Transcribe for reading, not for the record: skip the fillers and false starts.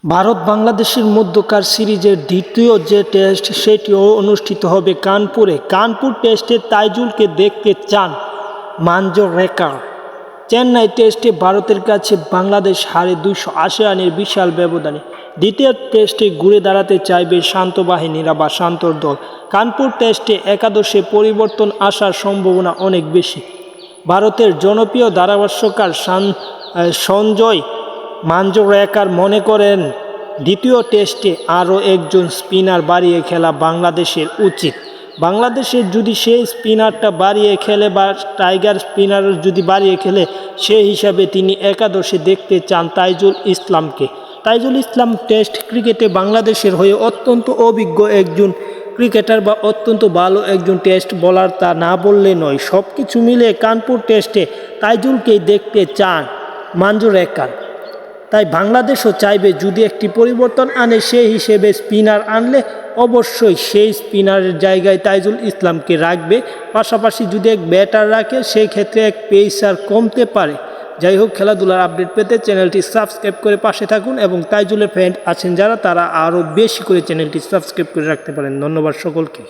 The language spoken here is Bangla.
ভারত বাংলাদেশের মধ্যকার সিরিজের দ্বিতীয় যে টেস্ট সেটিও অনুষ্ঠিত হবে কানপুরে। কানপুর টেস্টে তাইজুলকে দেখতে চান মাঞ্জরেকর। চেন্নাই টেস্টে ভারতের কাছে বাংলাদেশ হারে 280 রানের বিশাল ব্যবধানে। দ্বিতীয় টেস্টে ঘুরে দাঁড়াতে চাইবে শান্ত বাহিনীরা বা শান্তর দল। কানপুর টেস্টে একাদশে পরিবর্তন আসার সম্ভাবনা অনেক বেশি। ভারতের জনপ্রিয় ধারাভাষ্যকার সঞ্জয় মাঞ্জরেকর মনে করেন দ্বিতীয় টেস্টে আরও একজন স্পিনার বাড়িয়ে খেলা বাংলাদেশের উচিত। বাংলাদেশের যদি সেই স্পিনারটা বাড়িয়ে খেলে বা টাইগার স্পিনার যদি বাড়িয়ে খেলে, সেই হিসাবে তিনি একাদশে দেখতে চান তাইজুল ইসলামকে। তাইজুল ইসলাম টেস্ট ক্রিকেটে বাংলাদেশের হয়ে অত্যন্ত অভিজ্ঞ একজন ক্রিকেটার বা অত্যন্ত ভালো একজন টেস্ট বোলার, তা না বললে নয়। সব কিছু মিলে কানপুর টেস্টে তাইজুলকেই দেখতে চান মাঞ্জরেকর। তাই বাংলাদেশও চাইবে যদি একটি পরিবর্তন আনে, সেই হিসেবে স্পিনার আনলে অবশ্যই সেই স্পিনারের জায়গায় তাইজুল ইসলামকে রাখবে। পাশাপাশি যদি এক ব্যাটার রাখে, সেই ক্ষেত্রে এক পেসার কমতে পারে। যাই হোক, খেলাধুলার আপডেট পেতে চ্যানেলটি সাবস্ক্রাইব করে পাশে থাকুন এবং তাইজুলের ফ্যান আছেন যারা, তারা আরও বেশি করে চ্যানেলটি সাবস্ক্রাইব করে রাখতে পারেন। ধন্যবাদ সকলকে।